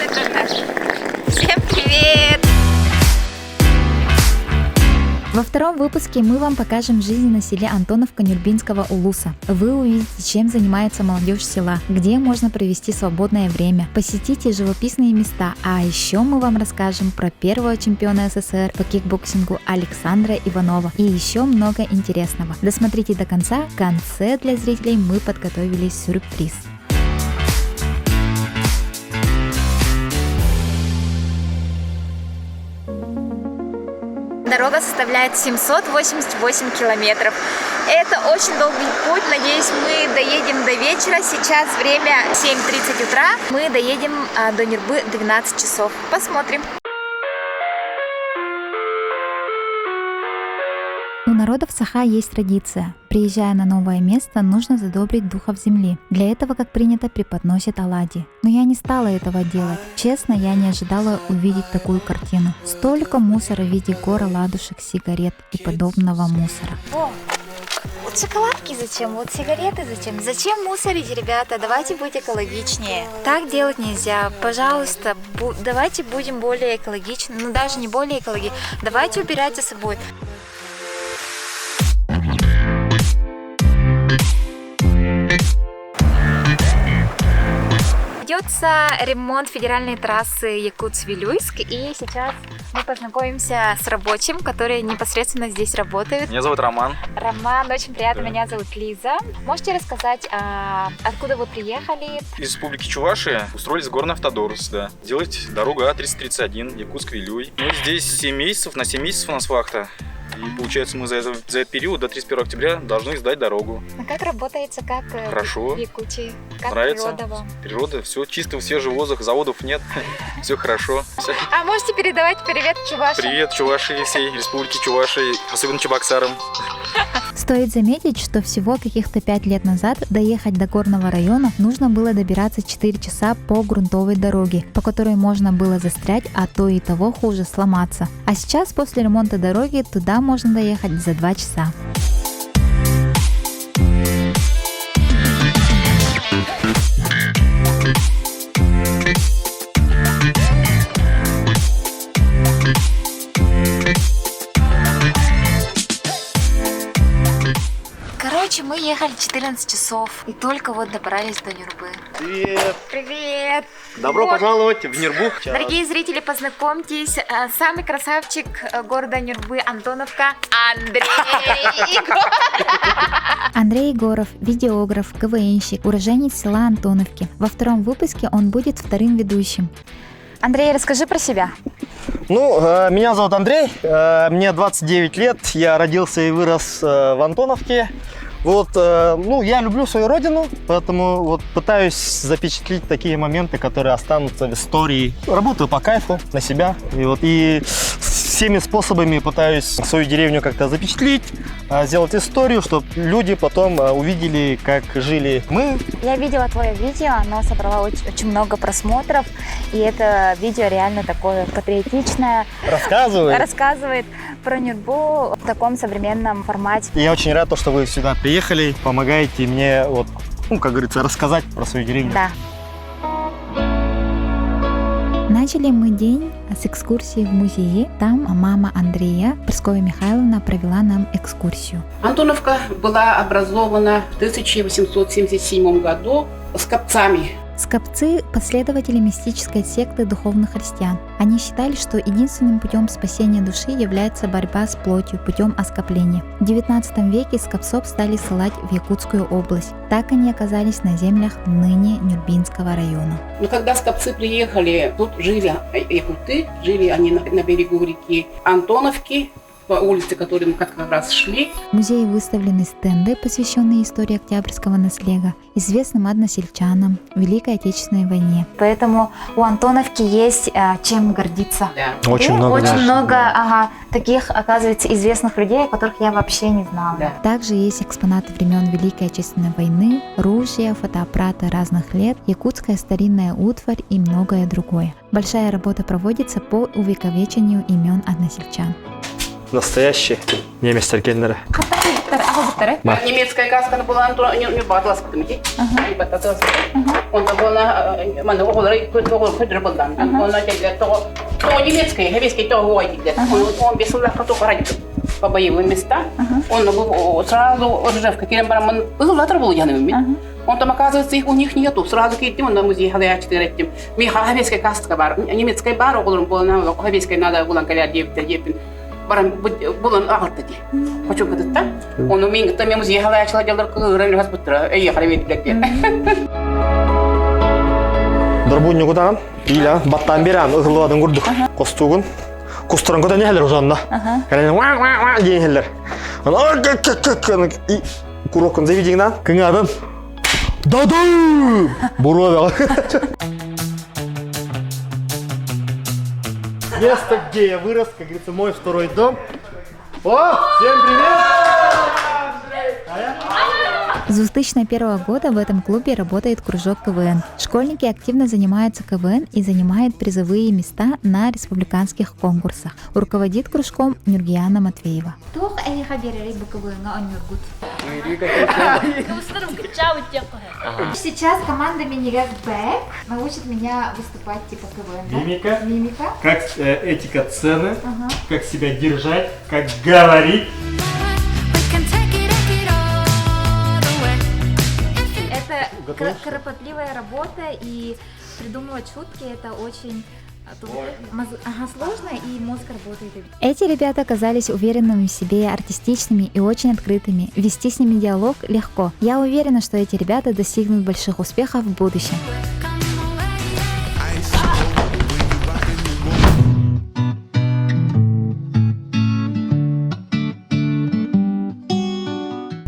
Всем привет! Во втором выпуске мы вам покажем жизнь на селе Антоновка Нюрбинского улуса. Вы увидите, чем занимается молодежь села, где можно провести свободное время, посетите живописные места, а еще мы вам расскажем про первого чемпиона СССР по кикбоксингу Александра Иванова и еще много интересного. Досмотрите до конца, в конце для зрителей мы подготовили сюрприз. Дорога составляет 788 километров. Это очень долгий путь. Надеюсь, мы доедем до вечера. Сейчас время 7:30 утра. Мы доедем до Нюрбы 12 часов. Посмотрим. У народов Саха есть традиция. Приезжая на новое место, нужно задобрить духов земли. Для этого, как принято, преподносят оладьи. Но я не стала этого делать. Честно, я не ожидала увидеть такую картину. Столько мусора в виде гор оладушек, сигарет и подобного мусора. О, вот шоколадки зачем? Вот сигареты зачем? Зачем мусорить, ребята? Давайте быть экологичнее. Так делать нельзя. Пожалуйста, давайте будем более экологичны. Ну даже не более экологичны. Давайте убирать за собой. Ведется ремонт федеральной трассы Якутск-Вилюйск, и сейчас мы познакомимся с рабочим, который непосредственно здесь работает. Меня зовут Роман. Роман, очень приятно, Да. Меня зовут Лиза. Можете рассказать, откуда вы приехали? Из республики Чувашия устроились в горный автодор сюда. Делать дорогу А-331, Якутск-Вилюй. Мы здесь 7 месяцев, на 7 месяцев у нас вахта. И получается, мы за этот период до 31 октября должны сдать дорогу. А как работается, как Хорошо. в Якутии? Как Нравится? природа вам? Природа, все чисто, свежий воздух, заводов нет, все хорошо. А можете передавать привет Чувашии? Привет Чувашии, всей республике Чувашии, особенно Чебоксарам. Стоит заметить, что всего каких-то 5 лет назад доехать до горного района нужно было добираться 4 часа по грунтовой дороге, по которой можно было застрять, а то и того хуже сломаться. А сейчас после ремонта дороги туда можно доехать за 2 часа. Короче, мы ехали 14 часов и только вот добрались до Нюрбы. Привет! Привет! Добро Вот. пожаловать в Нюрбу. Дорогие зрители, познакомьтесь, самый красавчик города Нюрбы, Антоновка, Андрей Егоров. Андрей Егоров, видеограф, КВНщик, уроженец села Антоновки. Во втором выпуске он будет вторым ведущим. Андрей, расскажи про себя. Меня зовут Андрей, мне 29 лет, я родился и вырос в Антоновке. Я люблю свою родину, поэтому пытаюсь запечатлеть такие моменты, которые останутся в истории. Работаю по кайфу, на себя, и всеми способами пытаюсь свою деревню как-то запечатлеть, сделать историю, чтобы люди потом увидели, как жили мы. Я видела твое видео, оно собрало очень много просмотров, и это видео реально такое патриотичное. Рассказывает про Нюрбу в таком современном формате. Я очень рад, что вы сюда приехали, помогаете мне, как говорится, рассказать про свою деревню. Да. Начали мы день с экскурсии в музее. Там мама Андрея, Прасковья Михайловна, провела нам экскурсию. Антоновка была образована в 1877 году скопцами. Скопцы – последователи мистической секты духовных христиан. Они считали, что единственным путем спасения души является борьба с плотью путем оскопления. В XIX веке скопцов стали ссылать в Якутскую область. Так они оказались на землях ныне Нюрбинского района. Но когда скопцы приехали, тут жили якуты, жили они на берегу реки Антоновки, по улице, которой мы как раз шли. В музее выставлены стенды, посвященные истории Октябрьского наследия, известным односельчанам, Великой Отечественной войне. Поэтому у Антоновки есть чем гордиться. Да. Очень И много. очень много таких, оказывается, известных людей, о которых я вообще не знала. Да. Также есть экспонаты времен Великой Отечественной войны, ружья, фотоаппараты разных лет, якутская старинная утварь и многое другое. Большая работа проводится по увековечению имен односельчан. настоящий немец тәркендері. Немецкая каска была не батлас, понимаете? Не батлас. Он была, man håller på bollen. Он это то немецкий, хавийский то говорит. Он без суда кто ходит по боевым местам. Он был сразу уже в каких-то барам был латер был яными. Он там оказывается их у них нету. Сразу кидти он на музей хавия 4 этим. Ми хавийская каска бар, немецкая бар он был на хавийской надо было каля девять. Барам булан агартати. Хочу гадатта. Он умеет там музей хавия человек кырын хаспутра. Эй харвет лекте. Дорбун югудан, иля, баттан беран, ыгылладын курдук. Костугун. Кустуран кода нехелер ужанна. Кален ва дейхелер. Ана как и курокун завидигнан. Кыңадын. Даду! Буровя. Место, где я вырос, как говорится, мой второй дом. О, всем привет! С 2001 года в этом клубе работает кружок КВН. Школьники активно занимаются КВН и занимают призовые места на республиканских конкурсах. Руководит кружком Нургияна Матвеева. Сейчас команда Минигак Бэк научит меня выступать типа КВН. Мимика. Мимика. Как этика сцены, как себя держать, как говорить. Это кропотливая работа, и придумывать шутки это очень сложно, и мозг работает. Эти ребята оказались уверенными в себе, артистичными и очень открытыми. Вести с ними диалог легко. Я уверена, что эти ребята достигнут больших успехов в будущем.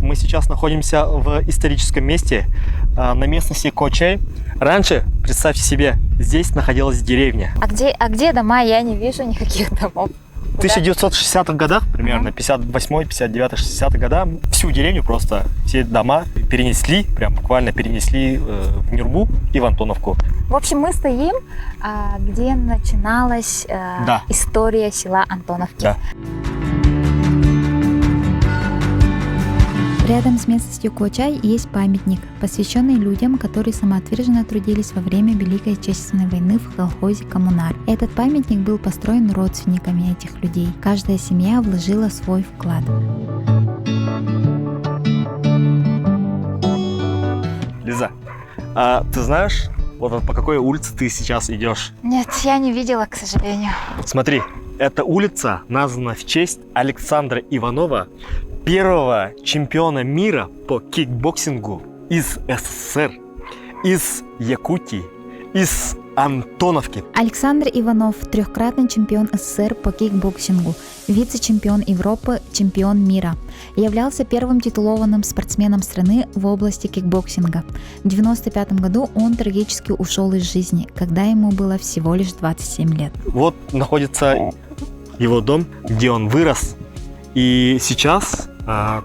Мы сейчас находимся в историческом месте на местности Коочай. Раньше, представьте себе, здесь находилась деревня. А где дома? Я не вижу никаких домов. В 1960-х годах, примерно 58-й, 59-й, 60-х годах, всю деревню просто, все дома перенесли, прям буквально перенесли в Нюрбу и в Антоновку. В общем, мы стоим, где начиналась история села Антоновки. Да. Рядом с местностью Коочай есть памятник, посвященный людям, которые самоотверженно трудились во время Великой Отечественной войны в колхозе «Коммунар». Этот памятник был построен родственниками этих людей. Каждая семья вложила свой вклад. Лиза, а ты знаешь, вот по какой улице ты сейчас идешь? Нет, я не видела, к сожалению. Смотри, эта улица названа в честь Александра Иванова, первого чемпиона мира по кикбоксингу из СССР, из Якутии, из Антоновки. Александр Иванов – трехкратный чемпион СССР по кикбоксингу, вице-чемпион Европы, чемпион мира. Являлся первым титулованным спортсменом страны в области кикбоксинга. В 1995 году он трагически ушел из жизни, когда ему было всего лишь 27 лет. Вот находится его дом, где он вырос. И сейчас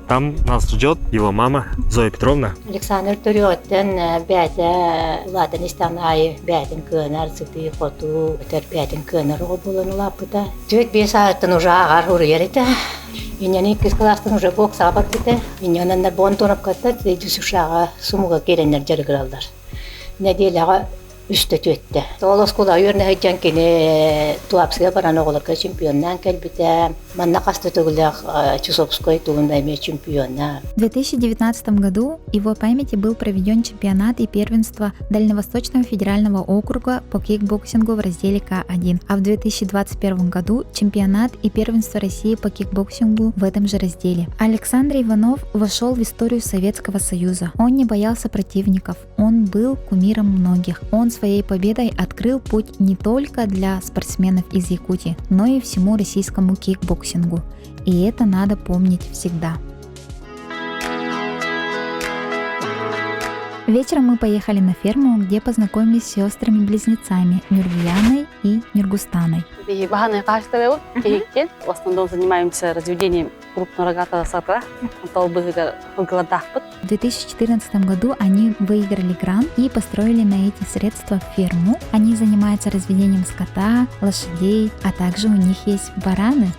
там нас ждет его мама Зоя Петровна. Александр Турёттен бәді ладан истанай бәдін көнар сыты хоту бәдін көнар обулын лапыта. Түйек 5 сағаттын уже ағар ұрыр еті. Иньяны 2 кластын уже боксаға бар кеті. Иньянандар бон тонып қатты, дейдіс ұшаға сумыға керенер жарғыр алдар. Неделяға үсті төтті. Олыс құла өріне хайджан кені туапсыға баран оғылырға чемпионнан кәлбіті. Манна қасты түгілі Чусопской туғындайме чемпионна. В 2019 году его памяти был проведен чемпионат и первенство Дальневосточного федерального округа по кикбоксингу в разделе К1, а в 2021 году чемпионат и первенство России по кикбоксингу в этом же разделе. Александр Иванов вошел в историю Советского Союза. Он не боялся противников, он был кумиром многих. Он своей победой открыл путь не только для спортсменов из Якутии, но и всему российскому кикбоксингу. И это надо помнить всегда. Вечером мы поехали на ферму, где познакомились с сестрами-близнецами Нургияной и Нургустаной. В основном занимаемся разведением крупного рогатого скота. В 2014 году они выиграли грант и построили на эти средства ферму. Они занимаются разведением скота, лошадей, а также у них есть бараны.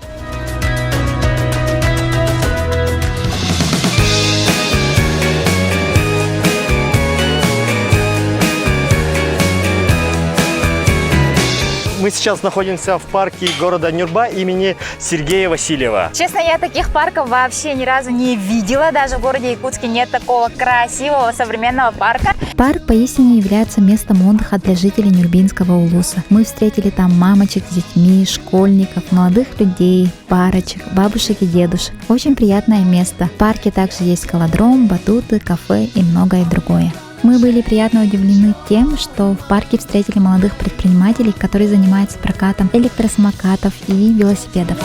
Мы сейчас находимся в парке города Нюрба имени Сергея Васильева. Честно, я таких парков вообще ни разу не видела. Даже в городе Якутске нет такого красивого современного парка. Парк поистине является местом отдыха для жителей Нюрбинского улуса. Мы встретили там мамочек с детьми, школьников, молодых людей, парочек, бабушек и дедушек. Очень приятное место. В парке также есть скалодром, батуты, кафе и многое другое. Мы были приятно удивлены тем, что в парке встретили молодых предпринимателей, которые занимаются прокатом электросамокатов и велосипедов.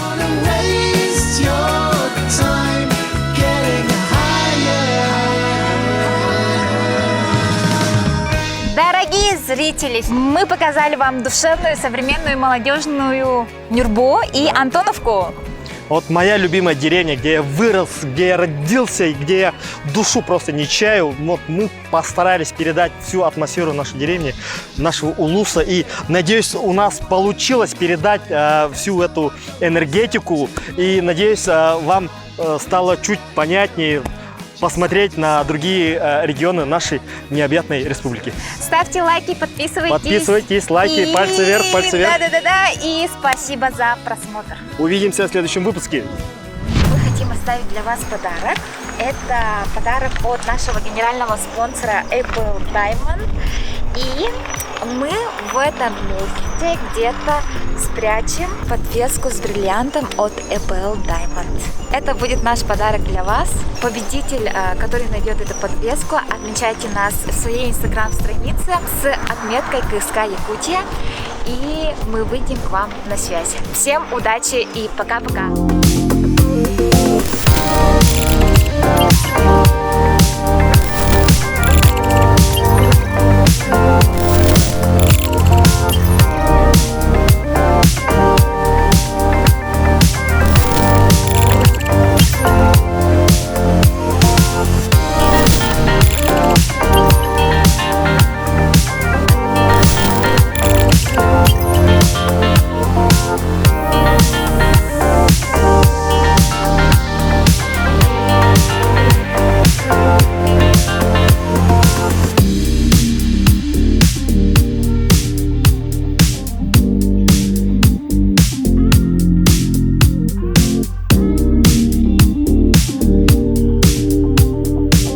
Дорогие зрители, мы показали вам душевную, современную, молодежную Нюрбу и Антоновку. Вот моя любимая деревня, где я вырос, где я родился и где я душу просто не чаю. Вот мы постарались передать всю атмосферу нашей деревни, нашего улуса. И надеюсь, у нас получилось передать всю эту энергетику. И надеюсь, вам стало чуть понятнее посмотреть на другие регионы нашей необъятной республики. Ставьте лайки, подписывайтесь. Подписывайтесь, лайки, пальцы вверх, пальцы вверх. Да-да-да. И спасибо за просмотр. Увидимся в следующем выпуске. Мы хотим оставить для вас подарок. Это подарок от нашего генерального спонсора Apple Diamond. И мы в этом месте где-то спрячем подвеску с бриллиантом от Apple Diamond. Это будет наш подарок для вас. Победитель, который найдет эту подвеску, отмечайте нас в своей инстаграм-странице с отметкой КСК Якутия. И мы выйдем к вам на связь. Всем удачи и пока-пока!